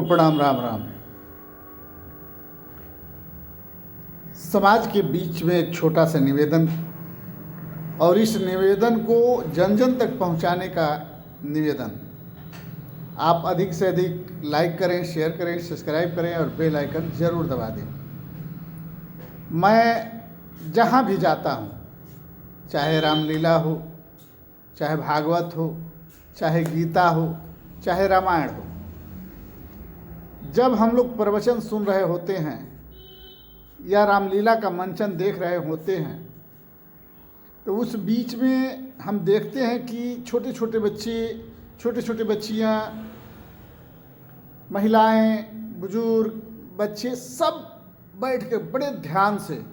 प्रणाम। राम राम। समाज के बीच में एक छोटा सा निवेदन, और इस निवेदन को जन जन तक पहुंचाने का निवेदन। आप अधिक से अधिक लाइक करें, शेयर करें, सब्सक्राइब करें और बेल आइकन ज़रूर दबा दें। मैं जहां भी जाता हूं, चाहे रामलीला हो, चाहे भागवत हो, चाहे गीता हो, चाहे रामायण हो, जब हम लोग प्रवचन सुन रहे होते हैं या रामलीला का मंचन देख रहे होते हैं, तो उस बीच में हम देखते हैं कि छोटे छोटे बच्चे, छोटे छोटे बच्चियाँ, महिलाएं, बुजुर्ग, बच्चे सब बैठ के बड़े ध्यान से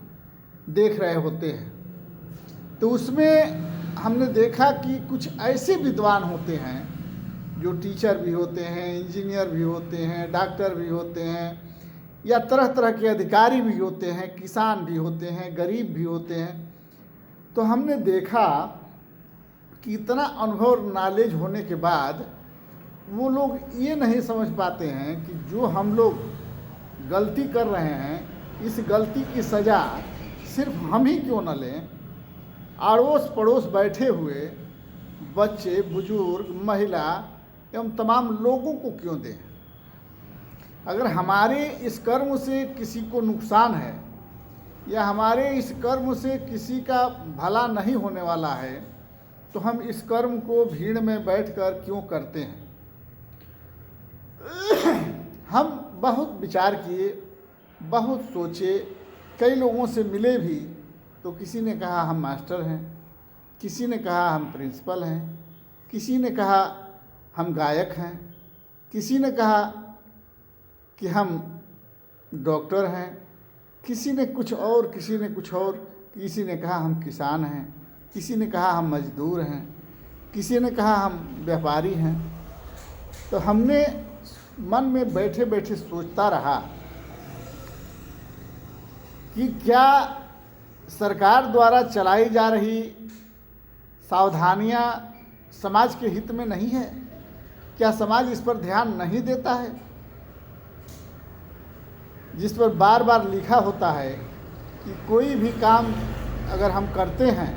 देख रहे होते हैं। तो उसमें हमने देखा कि कुछ ऐसे विद्वान होते हैं जो टीचर भी होते हैं, इंजीनियर भी होते हैं, डॉक्टर भी होते हैं, या तरह तरह के अधिकारी भी होते हैं, किसान भी होते हैं, गरीब भी होते हैं। तो हमने देखा कि इतना अनुभव नॉलेज होने के बाद वो लोग ये नहीं समझ पाते हैं कि जो हम लोग गलती कर रहे हैं, इस गलती की सज़ा सिर्फ हम ही क्यों न लें, अड़ोस पड़ोस बैठे हुए बच्चे, बुजुर्ग, महिला एवं तमाम लोगों को क्यों दें। अगर हमारे इस कर्म से किसी को नुकसान है या हमारे इस कर्म से किसी का भला नहीं होने वाला है, तो हम इस कर्म को भीड़ में बैठकर क्यों करते हैं। हम बहुत विचार किए, बहुत सोचे, कई लोगों से मिले भी। तो किसी ने कहा हम मास्टर हैं, किसी ने कहा हम प्रिंसिपल हैं, किसी ने कहा हम गायक हैं, किसी ने कहा कि हम डॉक्टर हैं, किसी ने कुछ और, किसी ने कुछ और, किसी ने कहा हम किसान हैं, किसी ने कहा हम मजदूर हैं, किसी ने कहा हम व्यापारी हैं। तो हमने मन में बैठे बैठे सोचता रहा कि क्या सरकार द्वारा चलाई जा रही सावधानियां समाज के हित में नहीं है? क्या समाज इस पर ध्यान नहीं देता है? जिस पर बार बार लिखा होता है कि कोई भी काम अगर हम करते हैं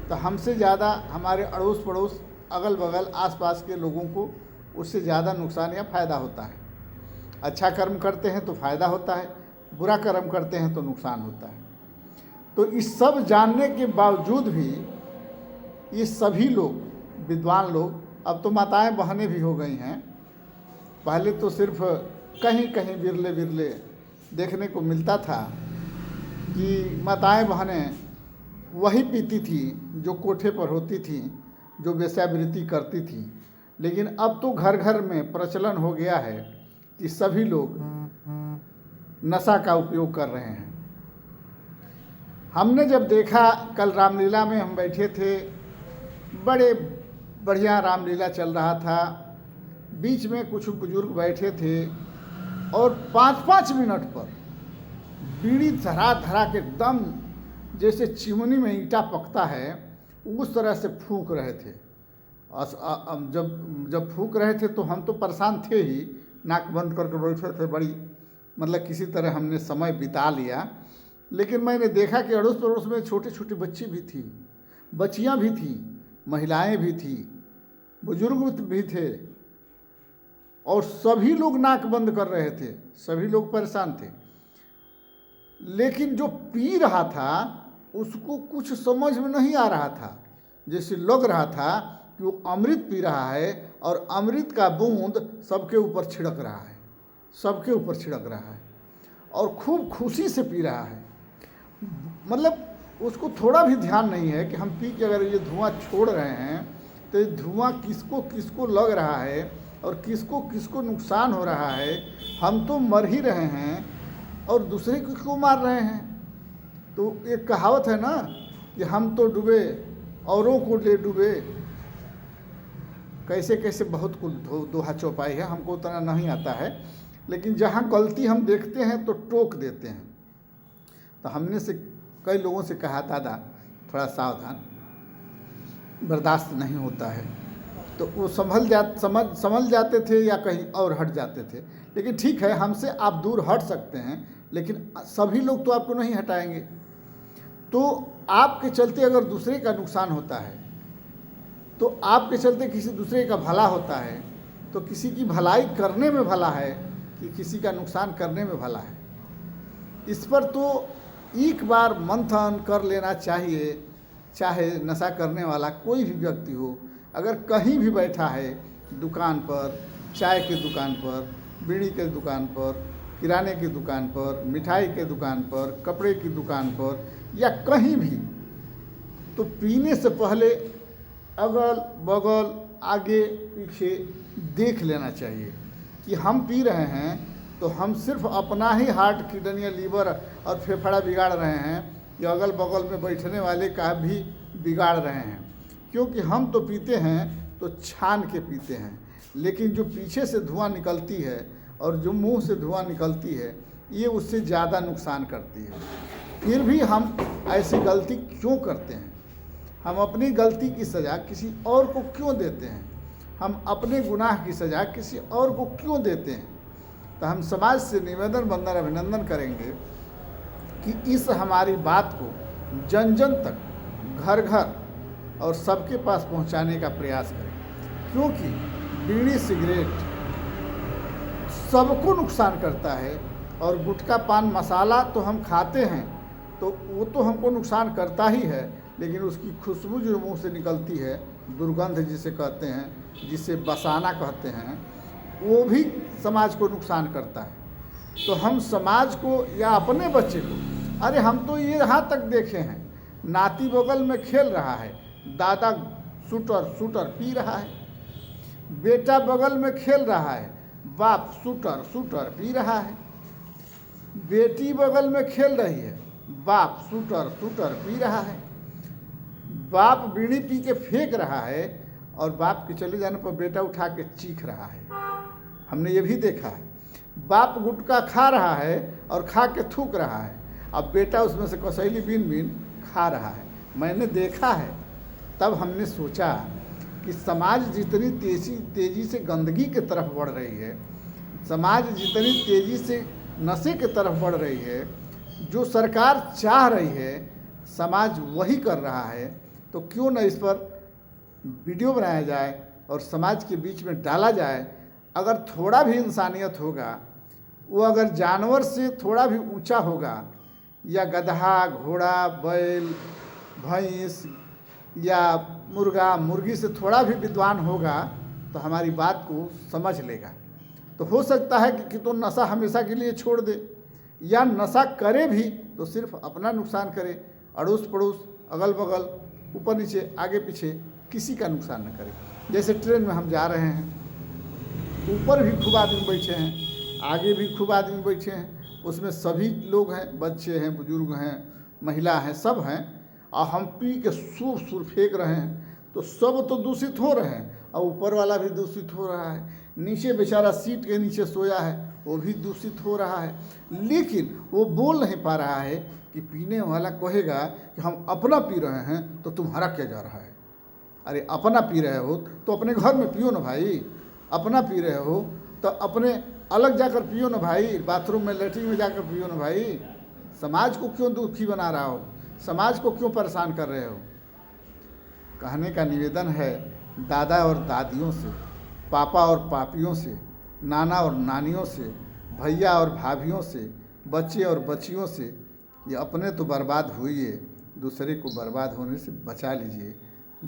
तो हमसे ज़्यादा हमारे अड़ोस पड़ोस, अगल बगल, आसपास के लोगों को उससे ज़्यादा नुकसान या फ़ायदा होता है। अच्छा कर्म करते हैं तो फ़ायदा होता है, बुरा कर्म करते हैं तो नुकसान होता है। तो इस सब जानने के बावजूद भी ये सभी लोग, विद्वान लोग, अब तो माताएं बहनें भी हो गई हैं, पहले तो सिर्फ कहीं कहीं विरले विरले देखने को मिलता था कि माताएं बहनें वही पीती थी जो कोठे पर होती थी, जो वेश्यावृत्ति करती थी। लेकिन अब तो घर घर में प्रचलन हो गया है कि सभी लोग नशा का उपयोग कर रहे हैं। हमने जब देखा, कल रामलीला में हम बैठे थे, बड़े बढ़िया रामलीला चल रहा था, बीच में कुछ बुजुर्ग बैठे थे और 5-5 मिनट पर बीड़ी धरा धरा के दम जैसे चिमनी में ईंटा पकता है उस तरह से फूंक रहे थे। जब फूंक रहे थे तो हम तो परेशान थे ही, नाक बंद करके बैठे थे। बड़ी मतलब किसी तरह हमने समय बिता लिया। लेकिन मैंने देखा कि अड़ोस पड़ोस में छोटे छोटे बच्चे भी थी, बच्चियां भी थी, महिलाएं भी थी, बुजुर्ग भी थे, और सभी लोग नाक बंद कर रहे थे, सभी लोग परेशान थे। लेकिन जो पी रहा था उसको कुछ समझ में नहीं आ रहा था, जैसे लग रहा था कि वो अमृत पी रहा है और अमृत का बूंद सबके ऊपर छिड़क रहा है, सबके ऊपर छिड़क रहा है और खूब खुशी से पी रहा है। मतलब उसको थोड़ा भी ध्यान नहीं है कि हम पी के अगर ये धुआं छोड़ रहे हैं तो ये धुआं किसको किसको लग रहा है और किसको किसको नुकसान हो रहा है। हम तो मर ही रहे हैं और दूसरे को मार रहे हैं। तो एक कहावत है ना कि हम तो डूबे औरों को ले डूबे, कैसे कैसे बहुत कुछ दोहा चौपाई है, हमको उतना नहीं आता है। लेकिन जहाँ गलती हम देखते हैं तो टोक देते हैं। तो हमने से कई लोगों से कहा, दादा थोड़ा सावधान, बर्दाश्त नहीं होता है। तो वो समझ जाते थे या कहीं और हट जाते थे। लेकिन ठीक है, हमसे आप दूर हट सकते हैं, लेकिन सभी लोग तो आपको नहीं हटाएंगे। तो आपके चलते अगर दूसरे का नुकसान होता है, तो आपके चलते किसी दूसरे का भला होता है, तो किसी की भलाई करने में भला है कि किसी का नुकसान करने में भला है। इस पर तो एक बार मंथन कर लेना चाहिए। चाहे नशा करने वाला कोई भी व्यक्ति हो, अगर कहीं भी बैठा है, दुकान पर, चाय की दुकान पर, बीड़ी के दुकान पर, किराने की दुकान पर, मिठाई के दुकान पर, कपड़े की दुकान पर, या कहीं भी, तो पीने से पहले अगल बगल आगे पीछे देख लेना चाहिए कि हम पी रहे हैं तो हम सिर्फ अपना ही हार्ट, किडनी या लीवर और फेफड़ा बिगाड़ रहे हैं या अगल बगल में बैठने वाले का भी बिगाड़ रहे हैं। क्योंकि हम तो पीते हैं तो छान के पीते हैं, लेकिन जो पीछे से धुआं निकलती है और जो मुंह से धुआं निकलती है, ये उससे ज़्यादा नुकसान करती है। फिर भी हम ऐसी गलती क्यों करते हैं? हम अपनी गलती की सज़ा किसी और को क्यों देते हैं? हम अपने गुनाह की सज़ा किसी और को क्यों देते हैं? तो हम समाज से निवेदन, वंदन, अभिनंदन करेंगे कि इस हमारी बात को जन जन तक, घर घर और सबके पास पहुंचाने का प्रयास करें। क्योंकि बीड़ी सिगरेट सबको नुकसान करता है, और गुटखा पान मसाला तो हम खाते हैं तो वो तो हमको नुकसान करता ही है, लेकिन उसकी खुशबू जो मुंह से निकलती है, दुर्गंध जिसे कहते हैं, जिसे बसाना कहते हैं, वो भी समाज को नुकसान करता है। तो हम समाज को या अपने बच्चे को, अरे हम तो ये यहाँ तक देखे हैं, नाती बगल में खेल रहा है, दादा शूटर पी रहा है, बेटा बगल में खेल रहा है, बाप शूटर पी रहा है, बेटी बगल में खेल रही है, बाप शूटर पी रहा है, बाप बीड़ी पी के फेंक रहा है और बाप के चले जाने पर बेटा उठा के चीख रहा है। हमने ये भी देखा है, बाप गुटखा खा रहा है और खा के थूक रहा है, अब बेटा उसमें से कसैली बीन बीन खा रहा है। मैंने देखा है, तब हमने सोचा कि समाज जितनी तेज़ी से गंदगी की तरफ बढ़ रही है, समाज जितनी तेज़ी से नशे की तरफ बढ़ रही है, जो सरकार चाह रही है समाज वही कर रहा है, तो क्यों न इस पर वीडियो बनाया जाए और समाज के बीच में डाला जाए। अगर थोड़ा भी इंसानियत होगा, वो अगर जानवर से थोड़ा भी ऊंचा होगा, या गधा, घोड़ा, बैल, भैंस या मुर्गा, मुर्गी से थोड़ा भी विद्वान होगा तो हमारी बात को समझ लेगा। तो हो सकता है कि तो नशा हमेशा के लिए छोड़ दे, या नशा करे भी तो सिर्फ अपना नुकसान करे, अड़ोस पड़ोस, अगल बगल, ऊपर नीचे, आगे पीछे किसी का नुकसान न करे। जैसे ट्रेन में हम जा रहे हैं, ऊपर भी खूब आदमी बैठे हैं, आगे भी खूब आदमी बैठे हैं, उसमें सभी लोग हैं, बच्चे हैं, बुजुर्ग हैं, महिला हैं, सब हैं, और हम पी के सुर फेंक रहे हैं, तो सब तो दूषित हो रहे हैं, और ऊपर वाला भी दूषित हो रहा है, नीचे बेचारा सीट के नीचे सोया है वो भी दूषित हो रहा है। लेकिन वो बोल नहीं पा रहा है कि पीने वाला कहेगा कि हम अपना पी रहे हैं तो तुम्हारा क्या जा रहा है। अरे अपना पी रहे हो तो अपने घर में पियो ना भाई, अपना पी रहे हो तो अपने अलग जाकर पियो ना भाई, बाथरूम में, लेटरिन में जाकर पियो ना भाई। समाज को क्यों दुखी बना रहा हो, समाज को क्यों परेशान कर रहे हो। कहने का निवेदन है दादा और दादियों से, पापा और पापियों से, नाना और नानियों से, भैया और भाभियों से, बच्चे और बच्चियों से, ये अपने तो बर्बाद हुई, दूसरे को बर्बाद होने से बचा लीजिए।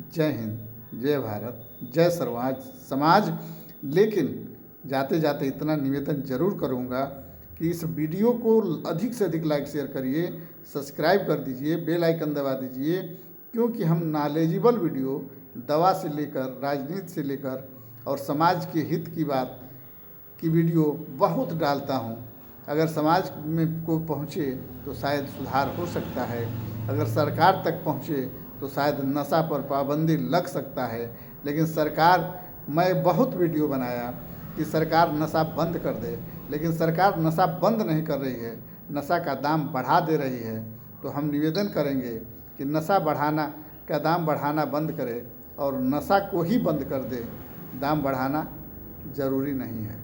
जय हिंद, जय भारत, जय समाज। लेकिन जाते जाते इतना निवेदन ज़रूर करूँगा कि इस वीडियो को अधिक से अधिक लाइक शेयर करिए, सब्सक्राइब कर दीजिए, बेल आइकन दबा दीजिए, क्योंकि हम नॉलेजेबल वीडियो दवा से लेकर, राजनीति से लेकर और समाज के हित की बात की वीडियो बहुत डालता हूँ। अगर समाज में को पहुँचे तो शायद सुधार हो सकता है, अगर सरकार तक पहुँचे तो शायद नशा पर पाबंदी लग सकता है। लेकिन सरकार, मैं बहुत वीडियो बनाया कि सरकार नशा बंद कर दे, लेकिन सरकार नशा बंद नहीं कर रही है, नशा का दाम बढ़ा दे रही है। तो हम निवेदन करेंगे कि नशा बढ़ाना का दाम बढ़ाना बंद करे और नशा को ही बंद कर दे। दाम बढ़ाना ज़रूरी नहीं है।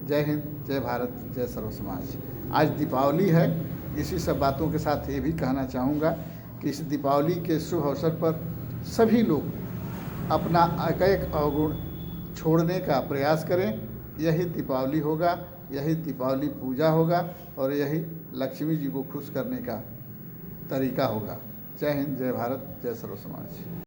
जय हिंद, जय भारत, जय सर्व समाज। आज दीपावली है, इसी सब बातों के साथ ये भी कहना चाहूँगा कि इस दीपावली के शुभ अवसर पर सभी लोग अपना एक अवगुण छोड़ने का प्रयास करें। यही दीपावली होगा, यही दीपावली पूजा होगा और यही लक्ष्मी जी को खुश करने का तरीका होगा। जय हिंद, जय भारत, जय सर्व समाज।